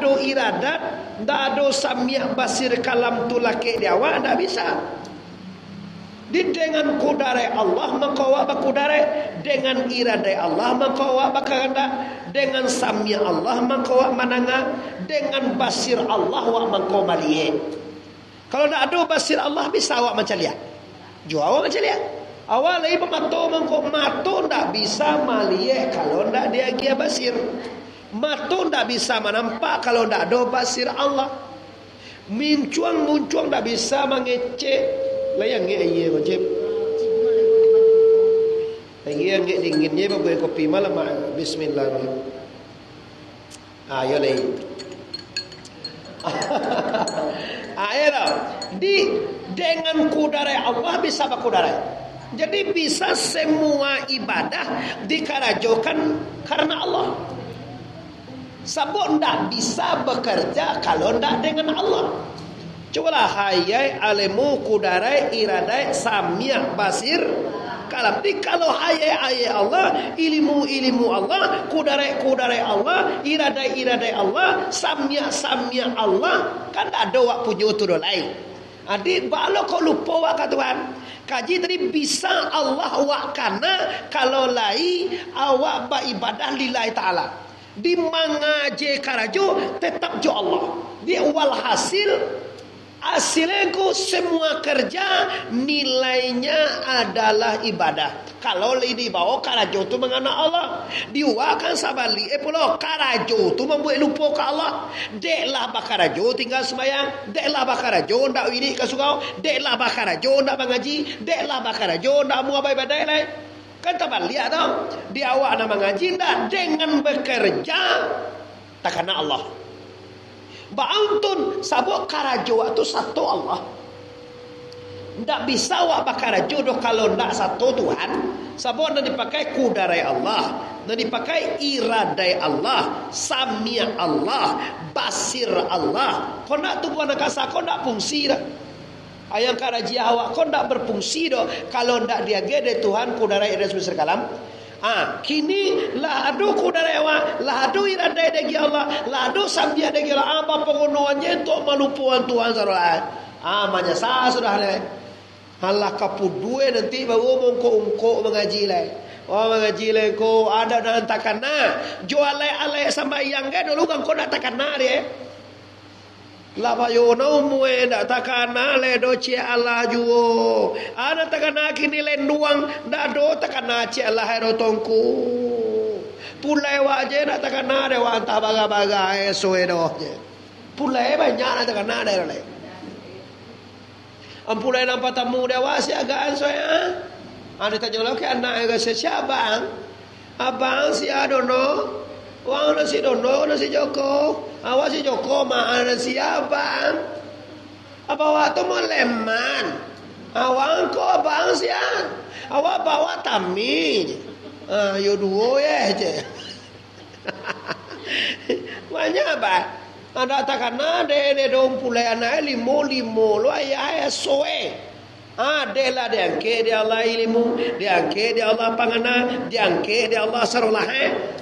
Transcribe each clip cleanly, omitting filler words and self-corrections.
ada iradat, ndak ada sami' basir kalam tu laki dia awak, ndak bisa. Di dengan kudarai Allah maka awak bakudarai, dengan iradai Allah maka awak bakehendak, dengan sami' Allah maka awak mananga, dengan basir Allah awak maka maliye. Kalau ndak ada basir Allah bisa awak macam lihat. Jua awak macam lihat. Awak lagi pemato mangko mato ndak bisa maliye kalau ndak dia gia basir. Mato ndak bisa menampak kalau ndak ada basir Allah. Muncuang ndak bisa mengecek. Layang nge aye wajib. Aye nge dinginnya bawa kopi malam. Bismillahirrahmanirrahim. Ayo lagi. Ayo dah. Dengan kudarai Allah bisa berkudarai. Jadi bisa semua ibadah dikarajokan karena Allah. Sebab tidak bisa bekerja kalau tidak dengan Allah. Cobalah hayai alemu kudarai iradai sami' basir kalam. Kalau hayai Allah, ilmu Allah, kudarai Allah, iradai Allah, sami' Allah, kan tak ada wak punya tu lain. Adik balo kau lupa wak Tuhan. Kaji tadi bisa Allah wak kana kalau lai awak beribadah lillahi ta'ala. Di mengaji karajo tetap jo Allah. Di walhasil hasilnya semua kerja nilainya adalah ibadah. Kalau ini bawa karajo tu mengenal Allah, diwakan sabali pulau karajo tu membuat lupa ke Allah. Deklah bakarajo tinggal sembahyang, deklah bakarajo ndak wiri ke surau, deklah bakarajo ndak mengaji, deklah bakarajo ndak mau ibadah lain. Kan tak lihat tau, di awak nak mengaji ndak dengan bekerja tak kena Allah. Ba'antun sabuk karajo waktu satu Allah. Ndak bisa wak bakarajo doh kalau ndak satu Tuhan. Sabuk nak dipakai kudarai Allah, nak dipakai iradai Allah, sami' Allah, basir Allah. Kau nak tu bukan nak kasar, kau nak fungsi dah. Ayang karaji awak kau ndak berfungsi doh kalau ndak dia gede Tuhan kudarai iradai sebesar kalam. Kini lah adu kudarewa, lah adu iradai degi Allah, lah adu sambiah degi Allah. Apa pengunuannya untuk melupuan Tuhan saudara? Manya sah sudah le. Halah kapu dua nanti baru mongko mengaji le. Mengaji le ko ada dan takana. Jual le sama yang ke dulu kan kau nak takana dia. La bayo no mue ndak takana le do ci Allah juo. Ana takana kini lenduang ndak do takana ci Allah hero tongku. Pulai waje ndak takana de wa anta baga-baga esoe do je. Pulai banyak ndak takana de le. Ampulai nampak tamu dewa si agaan soya. Ana tanya lo ke anak ga siapa? Abang si adono. Wang nasi dono nasi Joko. Awak si Joko mak nasi abang. Apa waktu mau leman? Awang ko abang sian. Awak bawa tami. Yo duo ya je. Banyak apa? Ada takana de dom pulai anak limo lo ayah soe. Adalah diangke dia Allah ilmu, diangke dia Allah pangana, diangke dia Allah sarulah.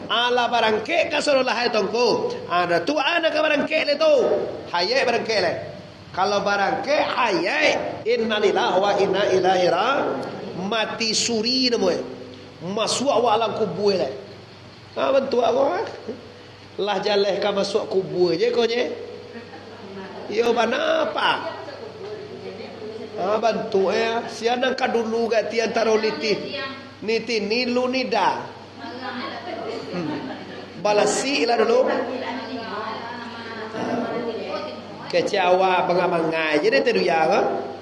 Allah barangke ka sarulah tongko. Ada tu anak barangke le tu. Hayai barangke le. Kalau barangke hayai innalillahi wa inna ilaihi mati suri namoy. Masuk wa alam kubur le. Bantu aku. Lah jaleh ka masuk kubur je ko je. Yo bana apa? Bantu sianang ka dulu gak tian taro niti nilu nida balasi lah dulu kecewa pengamangai jadi teru ya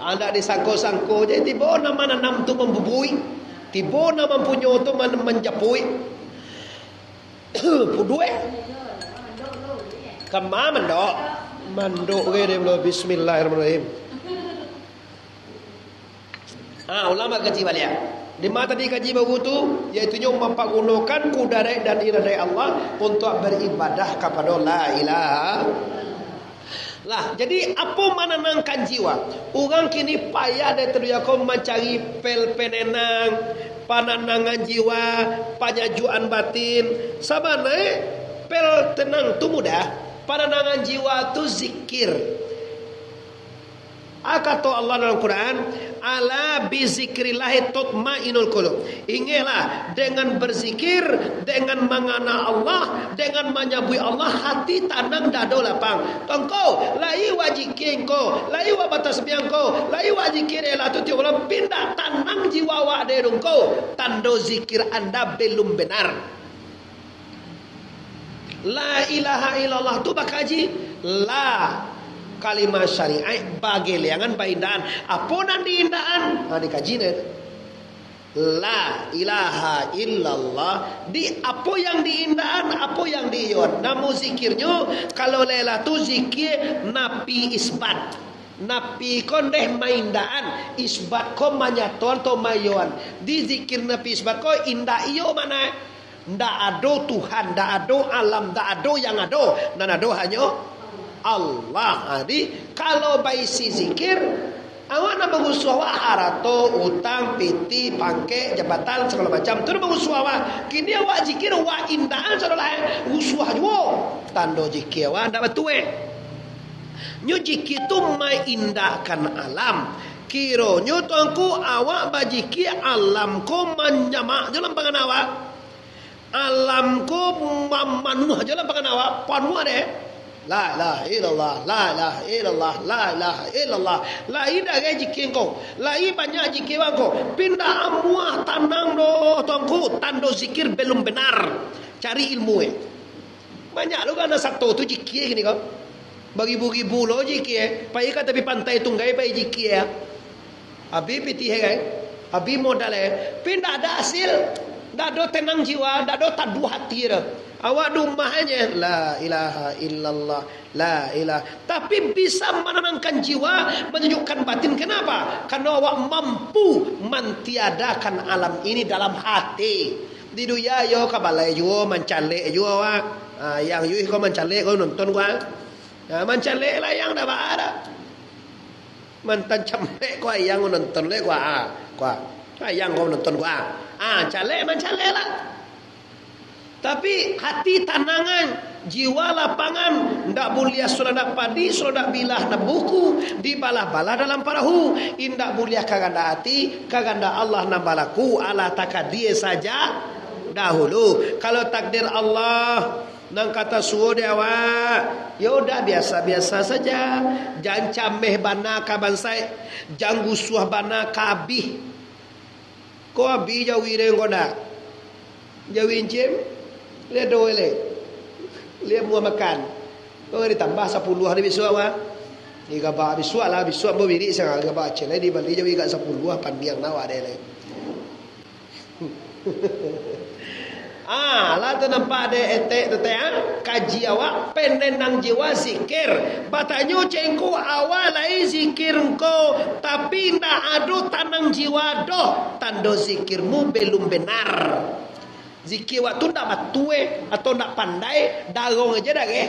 anda disangko-sangko jadi tiba nama nanam tu membubui tiba nama punya tu menjapui pudue kemana mandok gede bismillahirrahmanirrahim. Ulama kaji balik. Di mata di kaji begitu, yaitu mempergunakan kudarai dan iradai Allah untuk beribadah kepada la ilaha. Lah, jadi apa menenangkan jiwa? Orang kini payah dia teriak mencari penenang, pananangan jiwa, penyajuan batin. Sabana pel tenang tu mudah, Pananangan jiwa tu zikir. Kata Allah dalam Quran, ala bi zikrillah tatmainul qulub. Ingatlah dengan berzikir, dengan mengenal Allah, dengan menyebut Allah, hati tenang dado lapang. Tongko lai wajikir ko, lai wa batas biang ko, lai wajikir ela tu tiulam pindah tenang jiwa wa derung ko. Tando zikir anda belum benar. La ilaha illallah tu bakaji la kalimah syariah bagi liangan baindaan apunan diindaan dikaji ni la ilaha illallah di apa yang diindaan apa yang diyon. Namun zikirnya kalau lela tu zikir napi isbat, napi kondeh maindaan isbat ko manyaton to mayon. Di zikir napi isbat ko indah iyo mana ndak ado Tuhan, ndak ado alam, ndak ado yang ado, dan ado hanya Allah. Jadi kalau baisi zikir awak nak mengusuh harato, utang, piti, pangke, jabatan segala macam tu mengusuh awak. Kini awak zikir awak indahan saudara usuh juga. Tando zikir awak ndak betul. Nyu zikir tu mai indahkan alam. Kiro nyu tuanku awak bajikir alam ko menyamak dalam pangan awak. Alam ko manuh dalam pangan awak. Panuh deh. La ilaha illallah, la ilaha illallah, la ilaha illallah. La ida ge jikin ko, la i banyak jikiwan ko. Pindah amuah tanang do tuanku, tando zikir belum benar. Cari ilmu banyak lu kan satu tu jikir gini kau. Bagi-bagi lo jikir, pai ka tepi pantai tunggai pai jikir. Abi piti he abi modal pindah ada hasil, dak do tenang jiwa, dak do tadu hati dah. Awak rumahnya la ilaha illallah, la ilah. Tapi bisa menenangkan jiwa, menyejukkan batin. Kenapa? Karena awak mampu mentiadakan alam ini dalam hati. Di dunia yo kabalai yo mencalek yo awak. Yang yo kau mencalek kau nonton gua. Mencalek lah yang dah ada. Mantan campek kau yang nonton le gua. Yang kau nonton gua. Calek mencalek lah. Tapi hati tanangan, jiwa lapangan, ndak buliah sudah ndak padi, sudah ndak bilah ndak buku, dibalah-balah dalam parahu. Indak buliah kaganda hati, kaganda Allah nambalaku, ala takadir saja dahulu. Kalau takdir Allah nang kata suruh dia awak, ya udah biasa-biasa saja. Jangan cameh bana ka bansai, jangan gusuh bana ka abih. Ko abih jawi rengoda. Jawi encem lihat doa lihat mua makan. Oh ditambah 10 hari besok awak. Ni gabak besok lah, besok mau birik sangat gabak celai di Bali jadi kat 10 pandiang nawa ada le. Lah tu nampak ada etek tetean kaji awak penenang jiwa zikir. Batanyo cengku awal lai zikir engkau tapi ndak ado tanang jiwa doh. Tando zikirmu belum benar. Zikir waktu tak batue atau nak pandai darong aja dah ke.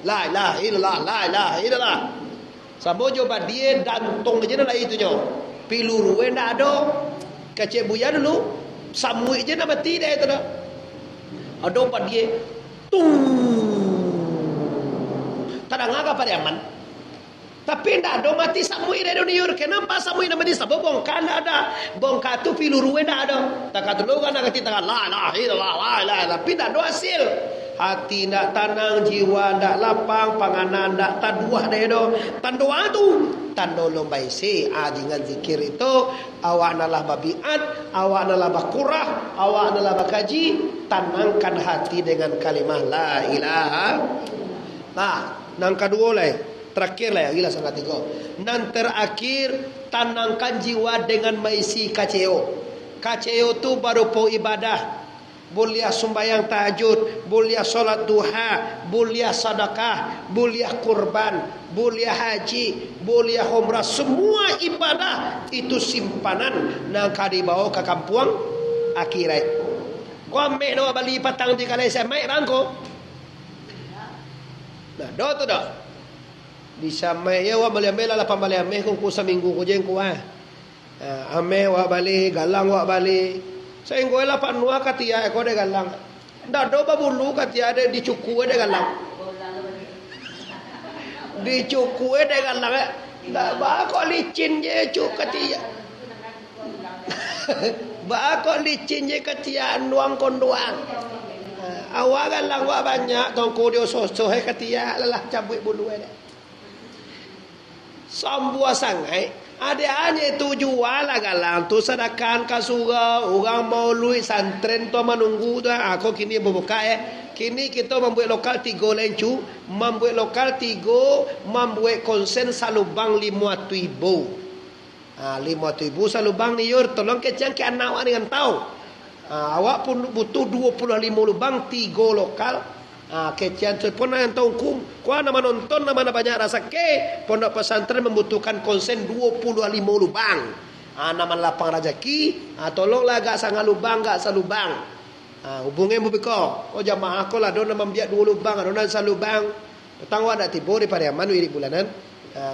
La ilaha illallah, la ilaha illallah. Samo coba dia dantong aja dah itu nyo. Piluru ndak ada. Kacek buya dulu. Samu aja nak mati dah itu dah. Ada pa dia tung. Tadang aga pada aman. Tapi ndak ada mati samui dari niur. Kenapa samui nama di sabab bongkar ndak ada. Bongkar tu piluru ndak ada. Tak kata lu kan nak tangan la ilaha illallah, la ilaha. Tapi ndak ada hasil. Hati ndak tenang, jiwa ndak lapang, panganan ndak taduah deh do. Tandoa tu tando lombai se dengan zikir itu awak nalah babiat, awak nalah bakurah, awak nalah bakaji, tenangkan hati dengan kalimah la ilaha. Nah, nang kedua lah. Terakhir lah gila sangat tiga. Nan terakhir tenangkan jiwa dengan maisi kaceo. Kaceo tu baru po ibadah. Boleh sembahyang tahajud, boleh solat duha, boleh sedekah, boleh kurban, boleh haji, boleh umrah. Semua ibadah itu simpanan nang kadi bawa ke kampung akhirat. Kau mek do bali patang di kalai saya mek rangko. Nah, do tu dah. Bisa mai ya wa bali ambil lah pambali ameh ku seminggu ku jeng ku ameh wa bali galang wa bali saya ngoi lah panua katia eko de galang ndak do babulu katia de dicuku de galang Dicukue dengan lang. Tak bakal licin je cuk ketia. Bakal licin je ketia nuang konduang. Awak kan lang wak banyak tongko dia sosoh ketia lelah cabut bulu dia. Sambua sangai ada hanya tujuan lah galang tu sedangkan kasura orang mau lui santren tu menunggu tu aku kini berbuka kini kita membuat lokal 3 lencu membuat lokal 3 membuat konsen salubang 5 ribu 5 ribu salubang ni yur tolong kecang ke anak dengan tahu awak pun butuh 25 lubang 3 lokal kecian telepon yang tahu kum kuah nama nonton nama banyak rasa ke pondok pesantren membutuhkan konsen 25 lubang nama lapang rezeki tolonglah agak sangat lubang gak salubang hubungi mubiko jamaah aku lah dona membiak 2 lubang dona salubang petang wadah tibo di pariaman wiri bulanan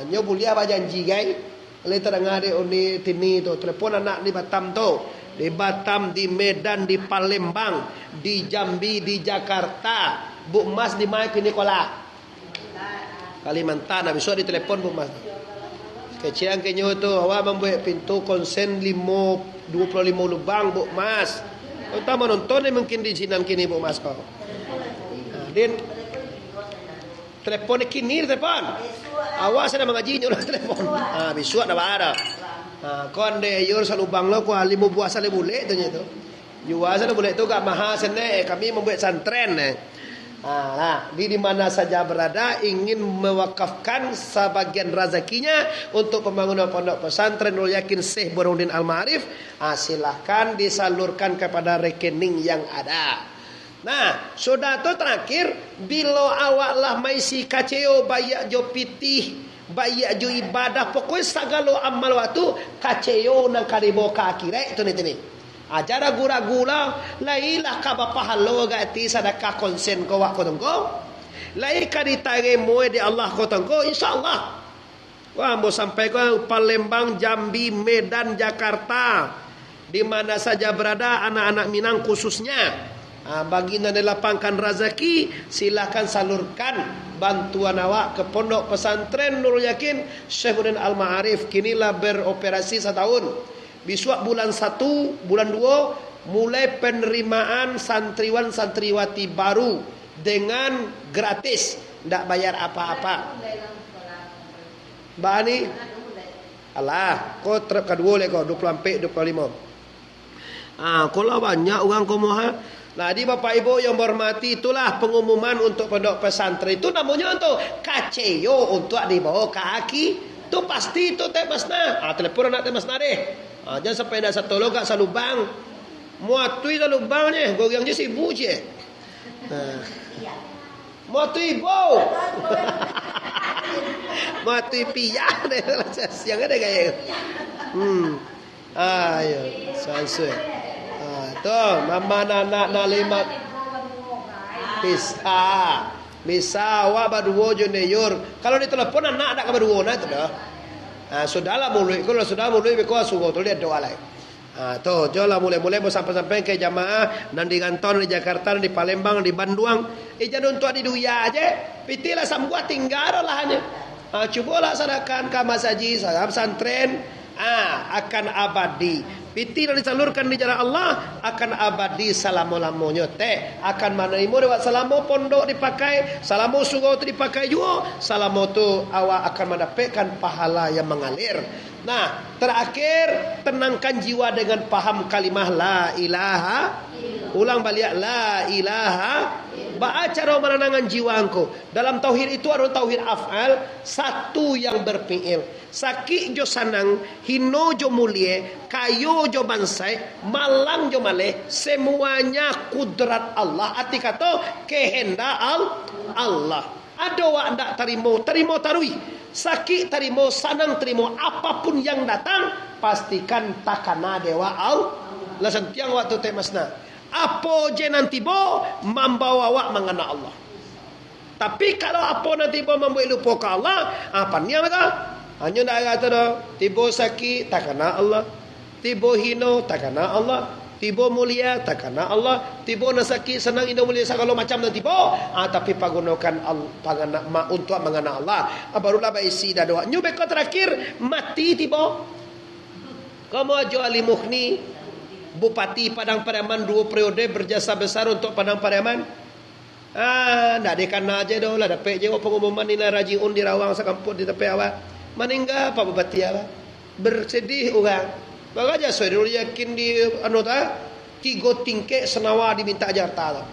nyo bulia janji gai le terengah de oni tini tu telepon anak di Batam tu di Batam, di Medan, di Palembang, di Jambi, di Jakarta. Bu Mas di mana kini kola? Kalimantan. Habis itu di telepon Bu Mas. Kecian kenyo tu awak membuat pintu konsen 25 lubang Bu Mas. Kau tak menonton ni mungkin di sini kini Bu Mas kau. Din telepon kini telepon. Awak sedang mengaji nyolah telepon. Besok dah ada. Kon de yur salubang lo ko limu buah sale boleh tu nyeto. Jual sale boleh tu gak mahal sene kami membuat santren di mana saja berada ingin mewakafkan sebagian rezekinya untuk pembangunan pondok pesantren Nurul Yakin Syekh Burhanuddin Al-Ma'arif silahkan disalurkan kepada rekening yang ada. Nah, sudah tu terakhir bila awak lah maisi kaceo bayak jo pitih bayak jo ibadah pokoknya segala amal waktu kaceo nang karibo ka akhirat tu ni. Ajara gula-gula lailah ka bapahalo gati sedekah konsen ko wak ko tengko. Lai ka ditage moe di Allah ko tengko insyaallah. Wah mau sampai ko Palembang, Jambi, Medan, Jakarta. Di mana saja berada anak-anak Minang khususnya. Baginda dilapangkan rezeki silakan salurkan bantuan awak ke pondok pesantren Nurul Yakin Syekh Burhanuddin Al-Ma'arif kinilah beroperasi 1 tahun. Besok bulan 1, bulan 2 mulai penerimaan santriwan santriwati baru dengan gratis, tidak bayar apa-apa. Bani alah, kau trip kedua le kau 24 25. Kalau banyak orang komoha. Nah, di Bapak Ibu yang berhormati itulah pengumuman untuk pondok pesantren itu namanya untuk kaceo untuk dibawa kaki. Tu pasti itu teh masna. Telepon anak teh masna deh. Jangan sampai ada satu logak salubang. Muatui salubangnya, goyang je sibuk je. Muatui bo. Muatui piyah deh siang ada gaya. Ayo, sanse. Tu mama nak nalimat bisa awak berdua junior. Kalau ditelepon anak ada berdua nak tu dah. Sudahlah mulai kalau sudah mulai beko sugo tu lihat doa lain. Tu jolah mulai sampai ke jamaah nan di kantor di Jakarta di Palembang di Bandung. Ijan untuk di duya aja. Pitilah sambuat tinggal lah hanya. Cubalah sadakan ke masaji sahab santren akan abadi. Piti dan disalurkan di jalan Allah akan abadi selama-lamanya teh akan menerima lewat selama pondok dipakai selama sugo tu dipakai juga selama tu awak akan mendapatkan pahala yang mengalir. Nah terakhir tenangkan jiwa dengan paham kalimah la ilaha ulang balik la ilaha cara menenangkan jiwa engkau. Dalam tauhid itu ada tauhid af'al, satu yang berfi'il. Sakit jo sanang, hino jo mulie, kayo jo bansai, malang jo maleh, semuanya kudrat Allah. Arti kata kehendak Allah. Ada wak ndak terima tarui. Sakit terima, sanang terima, apapun yang datang pastikan takana dewa Allah. Lah sentiang waktu temasna. Apa je nanti bo membawa awak mengenal Allah. Tapi kalau apa nanti bo membuat lupa ke Allah, apa ni maka? Hanya nak kata dah, tiba sakit tak kena Allah, tiba hino tak kena Allah, Tiba mulia tak karena Allah, tiba nasaki senang indah mulia segala macam dan tiba, tapi pagunakan untuk mengenal Allah. Barulah baisi dah doa. Nyu beko terakhir mati tiba. Kamu ajo Ali Mukhni, Bupati Padang Pariaman 2 periode berjasa besar untuk Padang Pariaman. Nak dekana aja dah lah dapat je pengumuman nilai rajiun di Rawang sekampung di tepi awak. Maningga Pak Bupati awak. Bersedih orang. Bagaja sudah yakin di anu ta 3 tingkek senawa diminta jarta tak.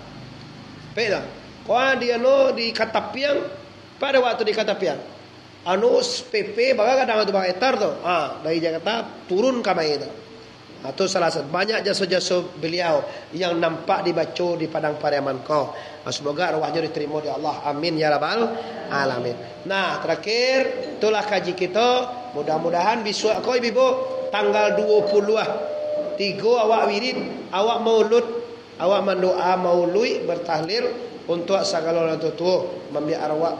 Peda. Kau dia no di Katapiang pada waktu di Katapiang. Anu PP baga kadang tu etar tu. Dari Jakarta turun ke mai tu. Itu salah satu banyak jasa-jasa beliau yang nampak dibaca di Padang Pariaman kau. Semoga arwahnya diterima di Allah. Amin ya rabbal alamin. Nah, terakhir itulah kaji kita. Mudah-mudahan besok kau ibu tanggal 20 3 awak wirid, awak maulud, awak mendoa maulid bertahlil untuk segala orang tua membi arwah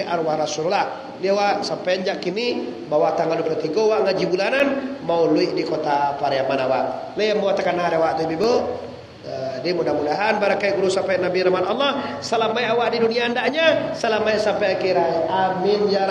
arwah Rasulullah. Dia awak sampai jak kini bahwa tanggal 23 awak ngaji bulanan maulid di kota Pariaman awak. Le mau tekan hari awak tu ibu. Dia mudah-mudahan barakai guru sampai Nabi Rahman Allah, salamai awak di dunia andaknya, salamai sampai akhirat. Amin ya